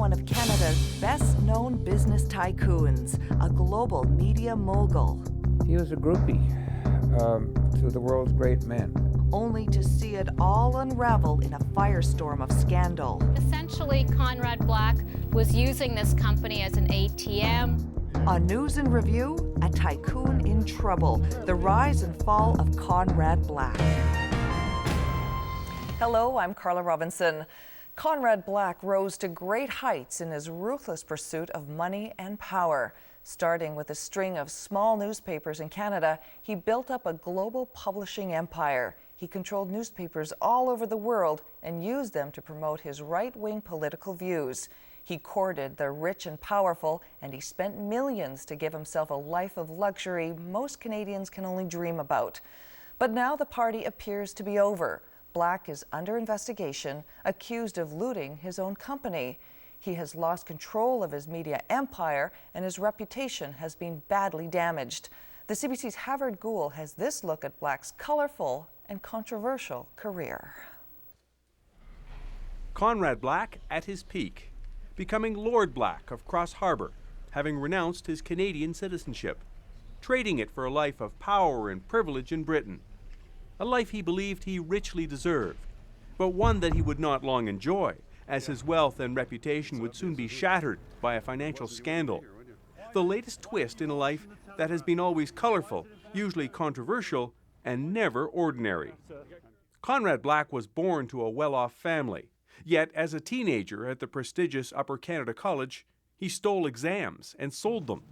one of Canada's best-known business tycoons, a global media mogul. He was a groupie to the world's great men. Only to see it all unravel in a firestorm of scandal. Essentially, Conrad Black was using this company as an ATM. On News and Review, a tycoon in trouble, the rise and fall of Conrad Black. Hello, I'm Carla Robinson. Conrad Black rose to great heights in his ruthless pursuit of money and power. Starting with a string of small newspapers in Canada, he built up a global publishing empire. He controlled newspapers all over the world and used them to promote his right-wing political views. He courted the rich and powerful, and he spent millions to give himself a life of luxury most Canadians can only dream about. But now the party appears to be over. Black is under investigation, accused of looting his own company. He has lost control of his media empire, and his reputation has been badly damaged. The CBC's Havard Gould has this look at Black's colorful and controversial career. Conrad Black at his peak, becoming Lord Black of Cross Harbour, having renounced his Canadian citizenship, trading it for a life of power and privilege in Britain, a life he believed he richly deserved, but one that he would not long enjoy, as his wealth and reputation would soon be shattered by a financial scandal. The latest twist in a life that has been always colorful, usually controversial, and never ordinary. Conrad Black was born to a well-off family, yet as a teenager at the prestigious Upper Canada College, he stole exams and sold them.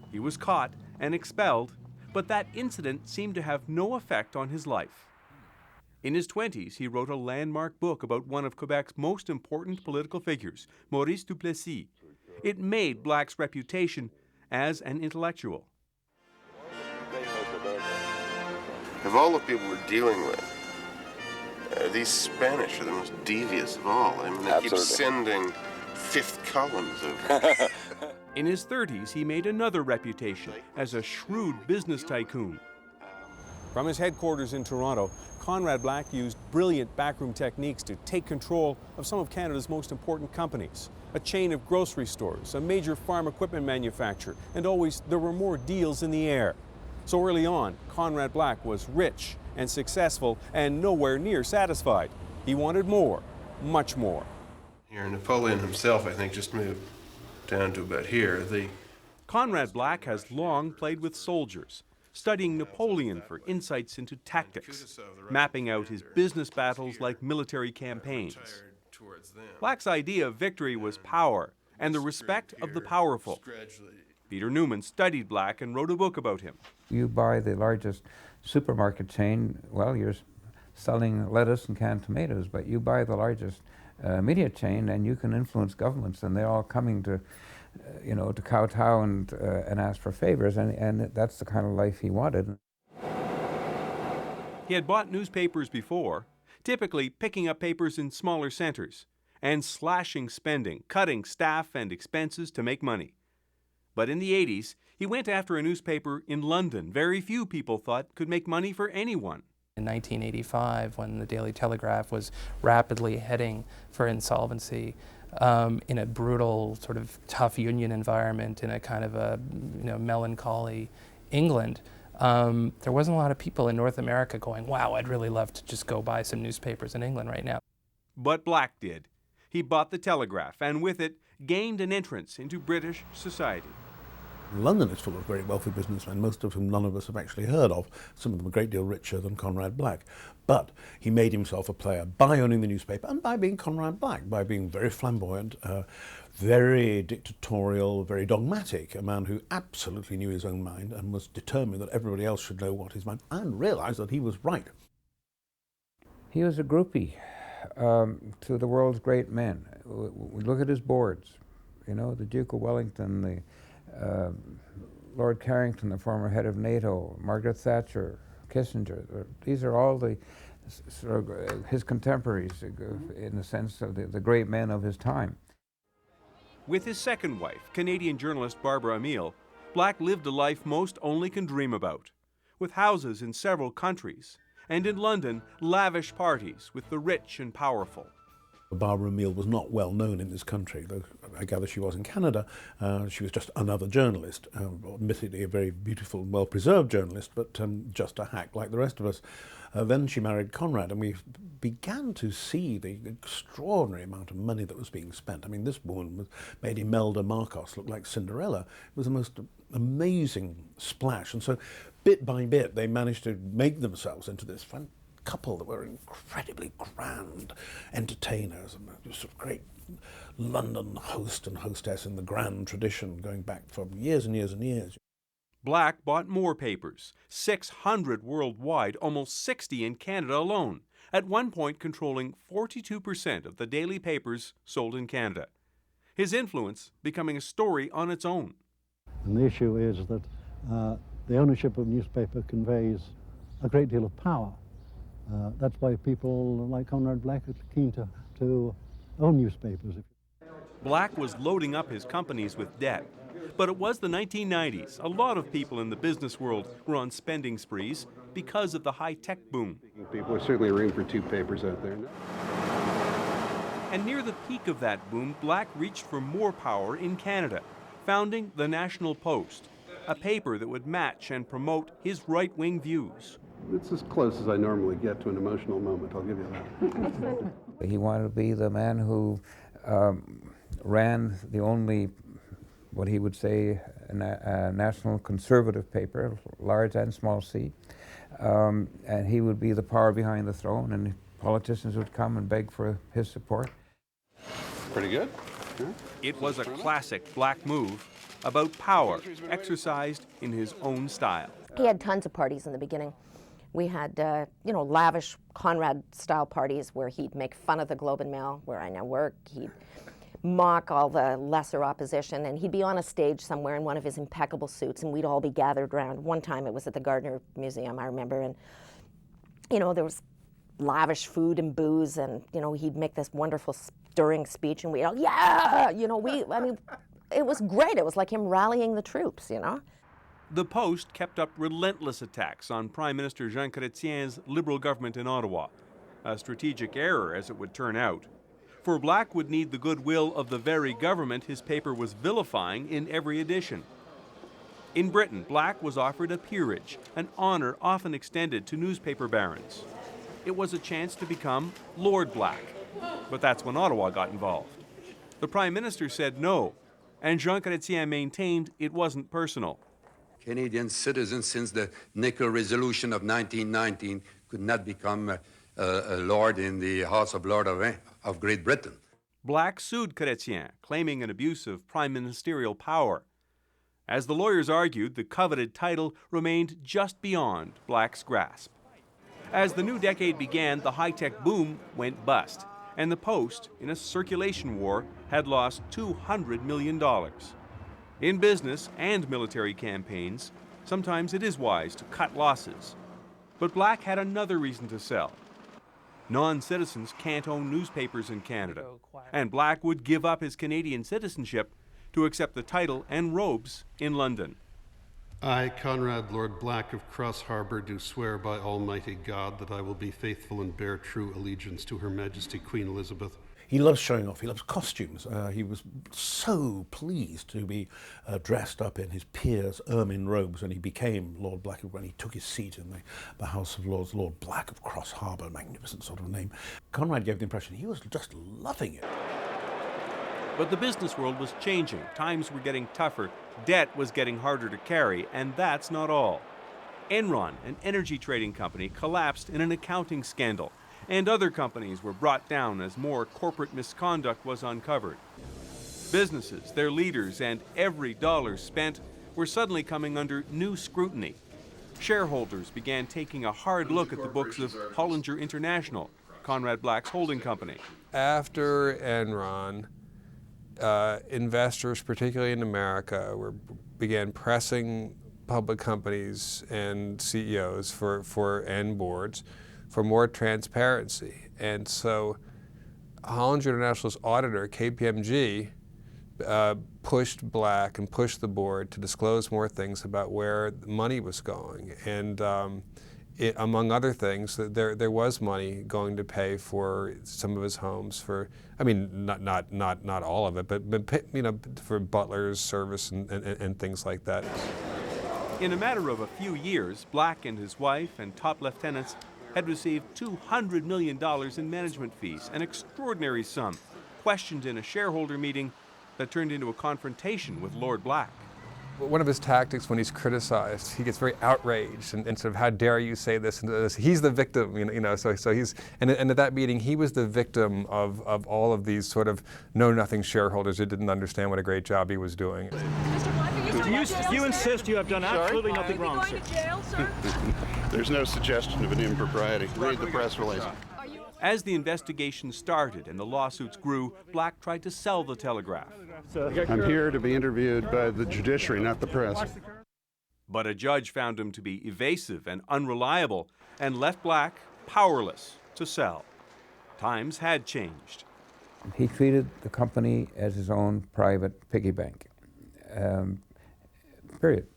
He was caught and expelled, but that incident seemed to have no effect on his life. In his 20s, he wrote a landmark book about one of Quebec's most important political figures, Maurice Duplessis. It made Black's reputation as an intellectual. Of all the people we're dealing with, these Spanish are the most devious of all. I mean, they keep sending fifth columns of... In his 30s, he made another reputation as a shrewd business tycoon. From his headquarters in Toronto, Conrad Black used brilliant backroom techniques to take control of some of Canada's most important companies. A chain of grocery stores, a major farm equipment manufacturer, and always there were more deals in the air. So early on, Conrad Black was rich and successful and nowhere near satisfied. He wanted more, much more. Here, Napoleon himself, I think, just moved down to about here. Conrad Black has long played with soldiers, studying Napoleon for insights into tactics, mapping out his business battles like military campaigns. Black's idea of victory was power and the respect of the powerful. Peter Newman studied Black and wrote a book about him. You buy the largest supermarket chain, well, you're selling lettuce and canned tomatoes, but you buy the largest media chain and you can influence governments, and they're all coming to to kowtow and ask for favors, and that's the kind of life he wanted. He had bought newspapers before, typically picking up papers in smaller centers, and slashing spending, cutting staff and expenses to make money. But in the 80s, he went after a newspaper in London very few people thought could make money for anyone. In 1985, when the Daily Telegraph was rapidly heading for insolvency, in a brutal, sort of tough union environment, in a kind of a melancholy England, there wasn't a lot of people in North America going, wow, I'd really love to just go buy some newspapers in England right now. But Black did. He bought the Telegraph and with it gained an entrance into British society. London is full of very wealthy businessmen, most of whom none of us have actually heard of, some of them a great deal richer than Conrad Black. But he made himself a player by owning the newspaper and by being Conrad Black, by being very flamboyant, very dictatorial, very dogmatic, a man who absolutely knew his own mind and was determined that everybody else should know what his mind, and realized that he was right. He was a groupie to the world's great men. We look at his boards, the Duke of Wellington, the Lord Carrington, the former head of NATO, Margaret Thatcher, Kissinger. These are all the sort of his contemporaries in the sense of the great men of his time. With his second wife, Canadian journalist Barbara Emile, Black lived a life most only can dream about, with houses in several countries, and in London, lavish parties with the rich and powerful. Barbara Emile was not well known in this country, though I gather she was in Canada. She was just another journalist, admittedly a very beautiful, well-preserved journalist, but just a hack like the rest of us. Then she married Conrad, and we began to see the extraordinary amount of money that was being spent. I mean, this woman made Imelda Marcos look like Cinderella. It was the most amazing splash. And so, bit by bit, they managed to make themselves into this couple that were incredibly grand entertainers, and sort of great London host and hostess in the grand tradition going back for years and years and years. Black bought more papers, 600 worldwide, almost 60 in Canada alone, at one point controlling 42% of the daily papers sold in Canada. His influence becoming a story on its own. And the issue is that the ownership of newspaper conveys a great deal of power. That's why people like Conrad Black are keen to own newspapers. Black was loading up his companies with debt. But it was the 1990s. A lot of people in the business world were on spending sprees because of the high-tech boom. There's certainly room for two papers out there. And near the peak of that boom, Black reached for more power in Canada, founding the National Post, a paper that would match and promote his right-wing views. It's as close as I normally get to an emotional moment, I'll give you that. He wanted to be the man who ran the only, what he would say, a national conservative paper, large and small c, and he would be the power behind the throne, and politicians would come and beg for his support. Pretty good. Yeah. It was a classic Black move about power exercised in his own style. He had tons of parties in the beginning. We had, lavish Conrad-style parties where he'd make fun of the Globe and Mail, where I now work. He'd mock all the lesser opposition, and he'd be on a stage somewhere in one of his impeccable suits, and we'd all be gathered around. One time it was at the Gardner Museum, I remember, and, there was lavish food and booze, and, he'd make this wonderful stirring speech, and we'd all, yeah! It was great. It was like him rallying the troops, The Post kept up relentless attacks on Prime Minister Jean Chrétien's Liberal government in Ottawa, a strategic error as it would turn out. For Black would need the goodwill of the very government his paper was vilifying in every edition. In Britain, Black was offered a peerage, an honor often extended to newspaper barons. It was a chance to become Lord Black, but that's when Ottawa got involved. The Prime Minister said no, and Jean Chrétien maintained it wasn't personal. Canadian citizens, since the Nickel Resolution of 1919, could not become a lord in the House of Lords of Great Britain. Black sued Chrétien, claiming an abuse of prime ministerial power. As the lawyers argued, the coveted title remained just beyond Black's grasp. As the new decade began, the high-tech boom went bust, and the Post, in a circulation war, had lost $200 million. In business and military campaigns, sometimes it is wise to cut losses. But Black had another reason to sell. Non-citizens can't own newspapers in Canada, and Black would give up his Canadian citizenship to accept the title and robes in London. I, Conrad, Lord Black of Cross Harbour, do swear by Almighty God that I will be faithful and bear true allegiance to Her Majesty Queen Elizabeth. He loves showing off. He loves costumes. He was so pleased to be dressed up in his peer's ermine robes when he became Lord Black, when he took his seat in the House of Lords. Lord Black of Cross Harbour, magnificent sort of name. Conrad gave the impression he was just loving it. But the business world was changing. Times were getting tougher. Debt was getting harder to carry, and that's not all. Enron, an energy trading company, collapsed in an accounting scandal, and other companies were brought down as more corporate misconduct was uncovered. Businesses, their leaders, and every dollar spent were suddenly coming under new scrutiny. Shareholders began taking a hard look at the books of Hollinger International, Conrad Black's holding company. After Enron, investors, particularly in America, began pressing public companies and CEOs and boards for more transparency. And so Hollinger International's auditor, KPMG, pushed Black and pushed the board to disclose more things about where the money was going. And among other things, that there was money going to pay for some of his homes for, I mean, not all of it, but you know, for butlers, service, and things like that. In a matter of a few years, Black and his wife and top lieutenants had received $200 million in management fees, an extraordinary sum, questioned in a shareholder meeting that turned into a confrontation with Lord Black. One of his tactics when he's criticized, he gets very outraged and sort of, how dare you say this and this. He's the victim, you know. So he's, and at that meeting, he was the victim of all of these sort of know-nothing shareholders who didn't understand what a great job he was doing. You insist you have done absolutely nothing wrong, sir. There's no suggestion of an impropriety. Read the press release. As the investigation started and the lawsuits grew, Black tried to sell the Telegraph. I'm here to be interviewed by the judiciary, not the press. But a judge found him to be evasive and unreliable and left Black powerless to sell. Times had changed. He treated the company as his own private piggy bank. Period.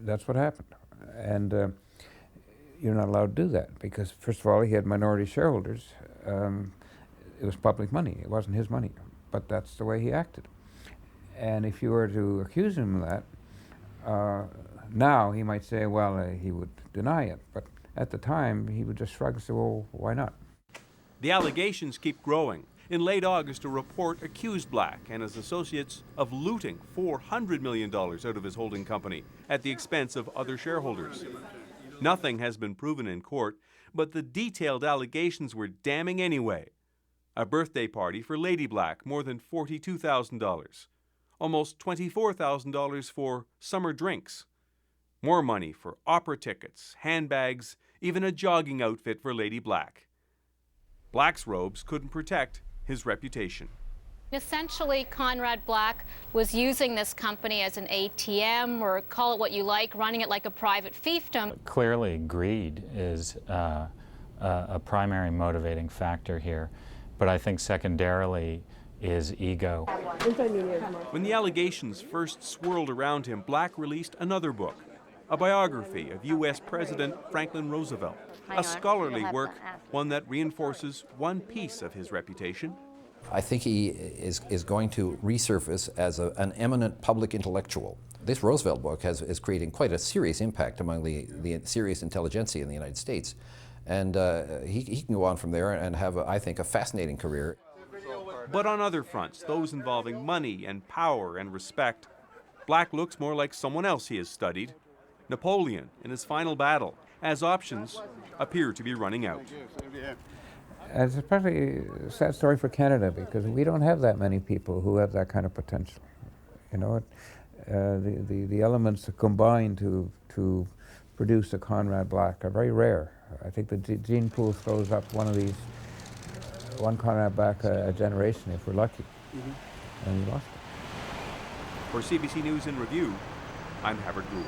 That's what happened. And you're not allowed to do that because, first of all, he had minority shareholders. It was public money. It wasn't his money, but that's the way he acted. And if you were to accuse him of that, now he might say, well, he would deny it. But at the time, he would just shrug and say, well, why not? The allegations keep growing. In late August, a report accused Black and his associates of looting $400 million out of his holding company at the expense of other shareholders. Nothing has been proven in court, but the detailed allegations were damning anyway. A birthday party for Lady Black, more than $42,000. Almost $24,000 for summer drinks. More money for opera tickets, handbags, even a jogging outfit for Lady Black. Black's robes couldn't protect his reputation. Essentially, Conrad Black was using this company as an ATM, or call it what you like, running it like a private fiefdom. Clearly, greed is a primary motivating factor here, but I think secondarily is ego. When the allegations first swirled around him, Black released another book, a biography of U.S. President Franklin Roosevelt, a scholarly work, one that reinforces one piece of his reputation. I think he is going to resurface as an eminent public intellectual. This Roosevelt book is creating quite a serious impact among the serious intelligentsia in the United States. And he can go on from there and have, I think, a fascinating career. But on other fronts, those involving money and power and respect, Black looks more like someone else he has studied, Napoleon in his final battle, as options appear to be running out. It's especially a sad story for Canada because we don't have that many people who have that kind of potential. You know, the elements that combine to produce a Conrad Black are very rare. I think the gene pool throws up one Conrad Black a generation if we're lucky. And we lost it. For CBC News in Review, I'm Howard Gould.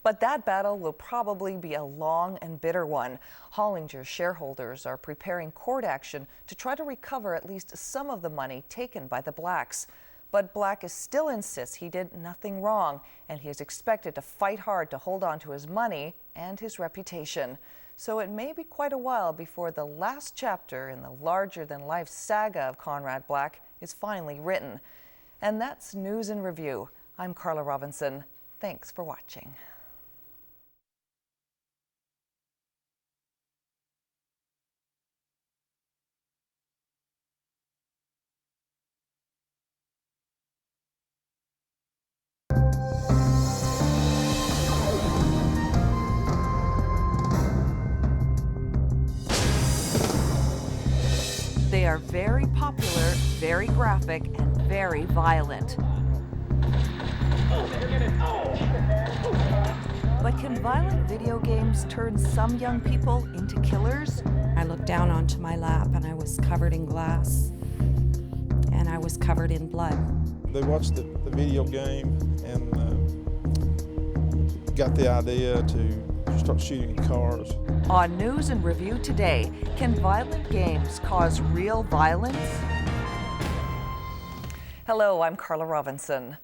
But that battle will probably be a long and bitter one. Hollinger's shareholders are preparing court action to try to recover at least some of the money taken by the Blacks. But Black still insists he did nothing wrong, and he is expected to fight hard to hold on to his money and his reputation. So it may be quite a while before the last chapter in the larger-than-life saga of Conrad Black is finally written. And that's News in Review. I'm Carla Robinson. Thanks for watching. They are very popular, very graphic, and very violent. But can violent video games turn some young people into killers? I looked down onto my lap and I was covered in glass and I was covered in blood. They watched the video game and got the idea to start shooting cars. On News and Review today, can violent games cause real violence? Hello, I'm Carla Robinson.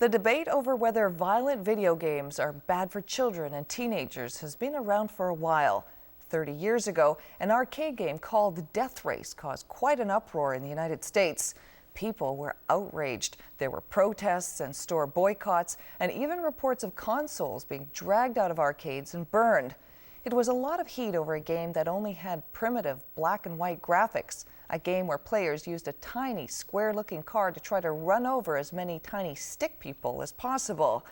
The debate over whether violent video games are bad for children and teenagers has been around for a while. 30 years ago, an arcade game called Death Race caused quite an uproar in the United States. People were outraged. There were protests and store boycotts, and even reports of consoles being dragged out of arcades and burned. It was a lot of heat over a game that only had primitive black and white graphics, a game where players used a tiny square-looking car to try to run over as many tiny stick people as possible.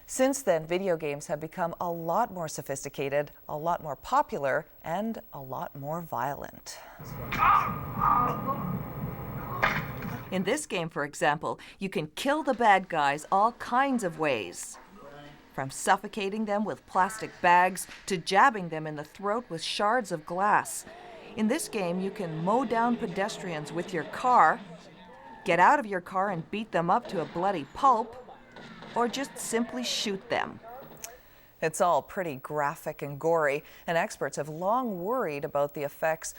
Since then, video games have become a lot more sophisticated, a lot more popular, and a lot more violent. In this game, for example, you can kill the bad guys all kinds of ways. From suffocating them with plastic bags to jabbing them in the throat with shards of glass. In this game, you can mow down pedestrians with your car, get out of your car and beat them up to a bloody pulp, or just simply shoot them. It's all pretty graphic and gory, and experts have long worried about the effects